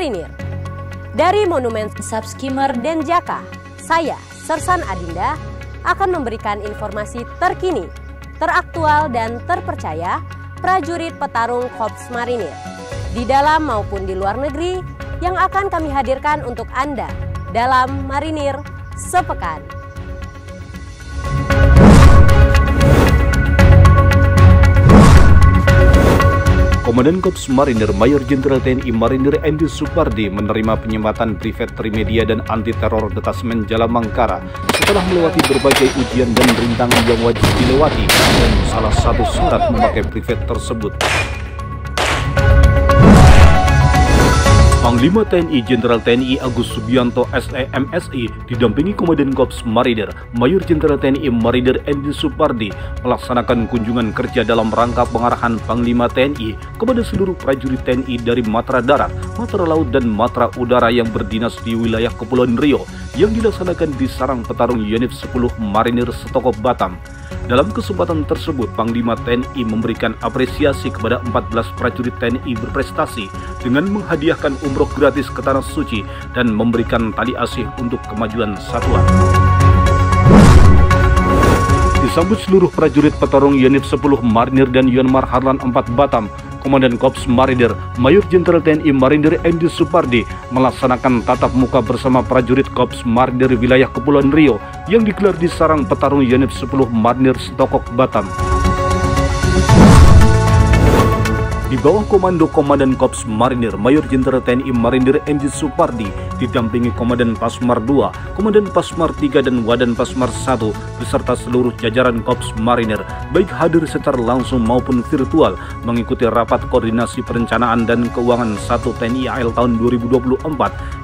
Marinir. Dari Monumen Subskimmer Denjaka, saya, Sersan Adinda, akan memberikan informasi terkini, teraktual dan terpercaya prajurit petarung Korps Marinir di dalam maupun di luar negeri yang akan kami hadirkan untuk Anda dalam Marinir Sepekan. Komandan Korps Marinir Mayor Jenderal TNI Marinir Andy Supardi menerima penyematan Privet Trimedia dan Anti Teror Detasemen Jalamangkara setelah melewati berbagai ujian dan rintangan yang wajib dilewati, dan salah satu syarat memakai privet tersebut. Panglima TNI Jenderal TNI Agus Subianto SEMSI didampingi Komandan Korps Marinir Mayor Jenderal TNI Marinir Andy Supardi melaksanakan kunjungan kerja dalam rangka pengarahan Panglima TNI kepada seluruh prajurit TNI dari Matra Darat, Matra Laut dan Matra Udara yang berdinas di wilayah Kepulauan Riau yang dilaksanakan di Sarang Petarung Unit 10 Marinir Setokop Batam. Dalam kesempatan tersebut, Panglima TNI memberikan apresiasi kepada 14 prajurit TNI berprestasi dengan menghadiahkan umroh gratis ke Tanah Suci dan memberikan tali asih untuk kemajuan satuan. Disambut seluruh prajurit petarung Unit 10 Marinir dan Yonmar Harlan 4 Batam, Komandan Korps Marinir Mayor Jenderal TNI Marinir Andy Supardi melaksanakan tatap muka bersama prajurit Korps Marinir wilayah Kepulauan Riau yang digelar di Sarang Petarung Unit 10 Marinir Setokok Batam. Di bawah komando Komandan Korps Marinir Mayor Jenderal TNI Marinir Andy Supardi didampingi Komandan Pasmar 2, Komandan Pasmar 3 dan Wadan Pasmar 1 beserta seluruh jajaran Korps Marinir baik hadir secara langsung maupun virtual mengikuti rapat koordinasi perencanaan dan keuangan 1 TNI AL tahun 2024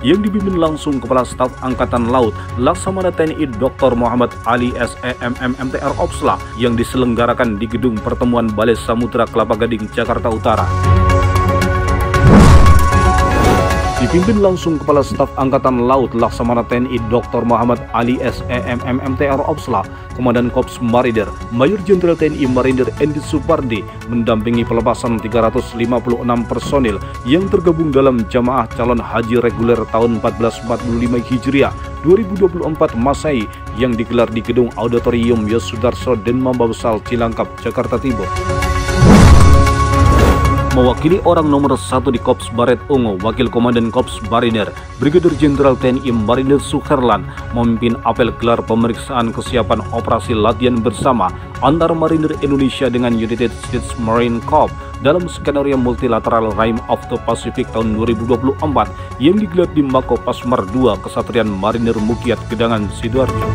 yang dipimpin langsung Kepala Staf Angkatan Laut Laksamana TNI Dr. Muhammad Ali SEMM MTR Opsla yang diselenggarakan di Gedung Pertemuan Balai Samudra Kelapa Gading, Jakarta Utara. Dipimpin langsung Kepala Staf Angkatan Laut Laksamana TNI Dr. Muhammad Ali SEMM MTR Opsla, Komandan Korps Marinir Mayor Jenderal TNI Marinir Andy Supardi mendampingi pelepasan 356 personil yang tergabung dalam jamaah calon haji reguler tahun 1445 Hijriah 2024 Masehi yang digelar di Gedung Auditorium Yosudarso Denmambabsal Cilangkap, Jakarta Timur. Mewakili orang nomor 1 di Korps Baret Ungu, Wakil Komandan Korps Marinir Brigadir Jenderal TNI Marinir Suherlan memimpin apel gelar pemeriksaan kesiapan operasi latihan bersama antar Marinir Indonesia dengan United States Marine Corps dalam skenario multilateral Rim of the Pacific tahun 2024 yang digelar di Mako Pasmar 2 Kesatrian Marinir Mukiat Gedangan, Sidoarjo.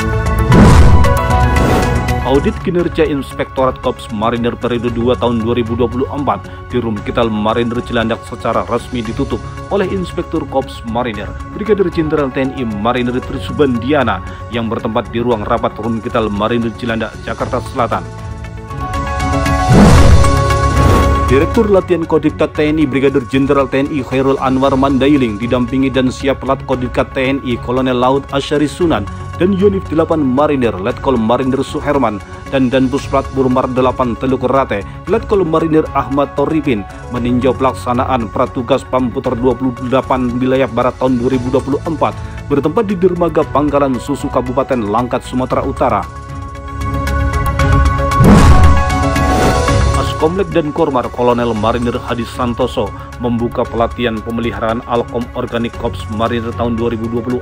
Audit kinerja Inspektorat Korps Marinir periode 2 tahun 2024 di Rumkital Marinir Cilandak secara resmi ditutup oleh Inspektur Korps Marinir Brigadir Jenderal TNI Marinir Trisubandiana yang bertempat di ruang rapat Rumkital Marinir Cilandak, Jakarta Selatan. Direktur Latihan Kodiktat TNI Brigadir Jenderal TNI Khairul Anwar Mandailing didampingi dan siap Lat Kodiktat TNI Kolonel Laut Asyari Sunan dan Unit 8 Marinir Letkol Marinir Suherman dan Danpus Plat Burmar 8 Teluk Rate Letkol Marinir Ahmad Toripin meninjau pelaksanaan Pratugas Pamputer 28 wilayah Barat tahun 2024 bertempat di Dermaga Pangkalan Susu Kabupaten Langkat, Sumatera Utara. Komlek dan Kormar Kolonel Marinir Hadi Santoso membuka pelatihan pemeliharaan Alkom Organik Korps Marinir tahun 2024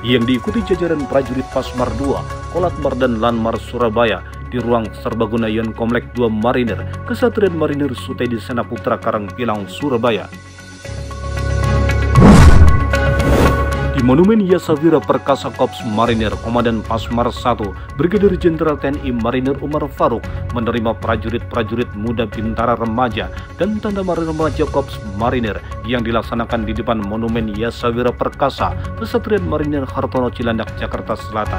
yang diikuti jajaran prajurit Pasmar 2, Kolatmar dan Lanmar Surabaya di ruang Serbaguna Yon Komlek 2 Marinir, Kesatrian Marinir Sutedi Senaputra Karangpilang, Surabaya. Di Monumen Yasavira Perkasa Korps Marinir, Komandan Pasmar 1, Brigadir Jenderal TNI Marinir Umar Faruk menerima prajurit-prajurit muda bintara remaja dan tanda Marinir Remaja Korps Marinir yang dilaksanakan di depan Monumen Yasavira Perkasa, Kesatrian Marinir Hartono Cilandak, Jakarta Selatan.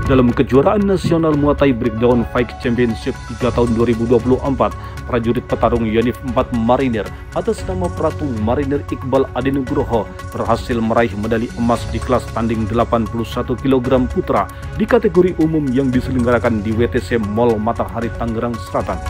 Dalam kejuaraan nasional Muay Thai Breakdown Fight Championship 3 tahun 2024, prajurit petarung Unit 4 Marinir atas nama Pratu Marinir Iqbal Adinugroho berhasil meraih medali emas di kelas tanding 81 kg putra di kategori umum yang diselenggarakan di WTC Mall Matahari Tangerang Selatan.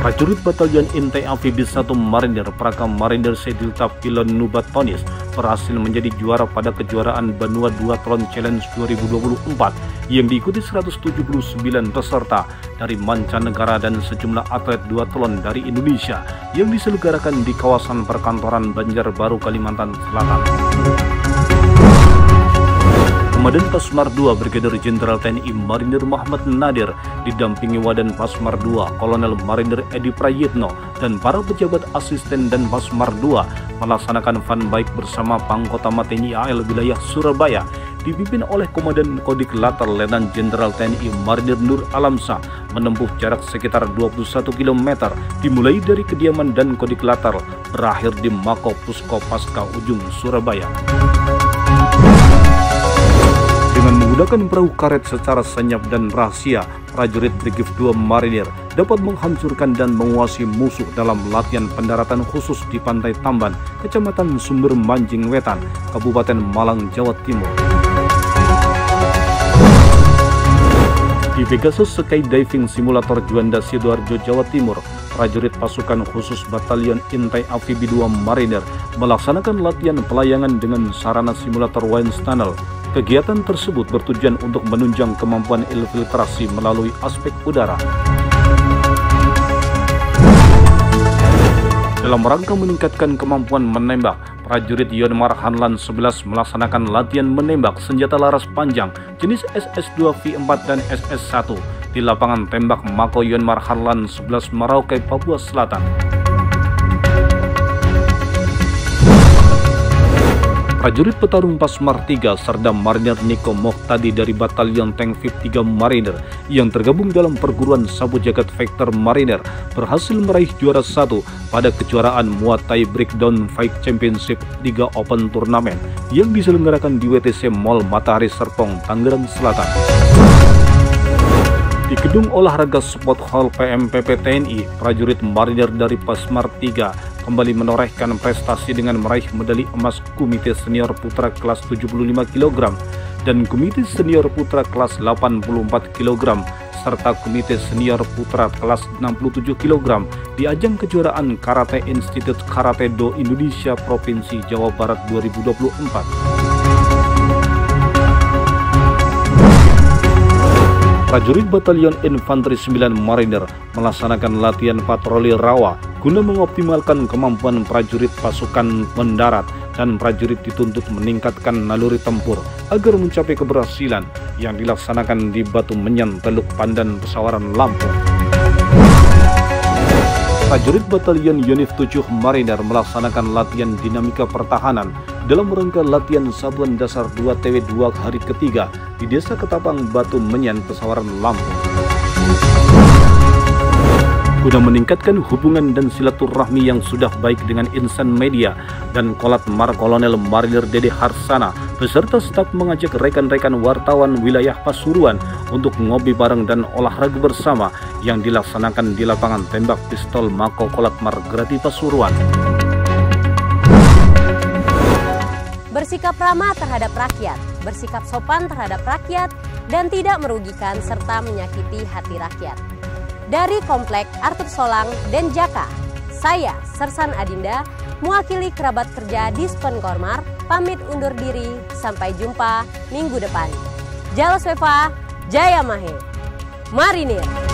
Prajurit Batalion Intai Amfibi 1 Marinir Praka Marinir Sedilta Pilon Nubat Tonis berhasil menjadi juara pada kejuaraan Banua Duathlon Challenge 2024 yang diikuti 179 peserta dari mancanegara dan sejumlah atlet duathlon dari Indonesia yang diselenggarakan di kawasan perkantoran Banjarbaru, Kalimantan Selatan. Komandan Pasmar II Brigadir Jenderal TNI Marinir Muhammad Nadir didampingi Wadan Pasmar II Kolonel Marinir Edi Prayitno dan para pejabat asisten dan Pasmar II melaksanakan fun bike bersama Pangkotama TNI AL wilayah Surabaya dipimpin oleh Komandan Kodik Latar Letnan Jenderal TNI Marinir Nur Alamsah menempuh jarak sekitar 21 km dimulai dari kediaman dan Kodik Latar berakhir di Mako Pusko Pasca Ujung Surabaya. Dengan menggunakan perahu karet secara senyap dan rahasia, prajurit Brigif 2 Marinir dapat menghancurkan dan menguasai musuh dalam latihan pendaratan khusus di Pantai Tamban, Kecamatan Sumber Manjing Wetan, Kabupaten Malang, Jawa Timur. Di Pegasus Skydiving Simulator Juanda Sidoarjo, Jawa Timur, prajurit pasukan khusus Batalion Intai Amfibi 2 Marinir melaksanakan latihan pelayangan dengan sarana simulator Wind Tunnel. Kegiatan tersebut bertujuan untuk menunjang kemampuan infiltrasi melalui aspek udara. Dalam rangka meningkatkan kemampuan menembak, prajurit Yonmar Hanlan 11 melaksanakan latihan menembak senjata laras panjang jenis SS2 V4 dan SS1 di lapangan tembak Mako Yonmar Hanlan 11 Merauke, Papua Selatan. Prajurit petarung Pasmar 3 Serda Marinir Niko Mohtadi dari Batalion Tank VIP 3 Marinir yang tergabung dalam perguruan Sabu Jagat Vector Marinir berhasil meraih juara 1 pada kejuaraan Muay Thai Breakdown Fight Championship 3 Open Turnamen yang diselenggarakan di WTC Mall Matahari Serpong, Tangerang Selatan. Di Gedung Olahraga Sport Hall PMPP TNI, prajurit Marinir dari Pasmar 3 kembali menorehkan prestasi dengan meraih medali emas Komite Senior Putra kelas 75 kg dan Komite Senior Putra kelas 84 kg serta Komite Senior Putra kelas 67 kg di ajang kejuaraan Karate Institute Karate Do Indonesia Provinsi Jawa Barat 2024. Prajurit Batalion Infanteri 9 Marinir melaksanakan latihan patroli rawa guna mengoptimalkan kemampuan prajurit pasukan mendarat dan prajurit dituntut meningkatkan naluri tempur agar mencapai keberhasilan yang dilaksanakan di Batu Menyan, Teluk Pandan, Pesawaran, Lampung. Prajurit Batalion Yonif 7 Marinir melaksanakan latihan dinamika pertahanan dalam rangka latihan Satuan Dasar 2 TW 2 hari ketiga di Desa Ketapang, Batu Menyan, Pesawaran, Lampung. Guna meningkatkan hubungan dan silaturahmi yang sudah baik dengan insan media dan Kolat Mar Kolonel Marinir Dede Harsana beserta staf mengajak rekan-rekan wartawan wilayah Pasuruan untuk ngopi bareng dan olahraga bersama yang dilaksanakan di lapangan tembak pistol Mako Kolat Mar Grati Pasuruan. Bersikap ramah terhadap rakyat, bersikap sopan terhadap rakyat, dan tidak merugikan serta menyakiti hati rakyat. Dari Komplek Arthur Solang, Denjaka, saya Sersan Adinda, mewakili kerabat kerja Dispen Kormar, pamit undur diri, sampai jumpa minggu depan. Jalo Sweva, Jaya Mahe, Marinir.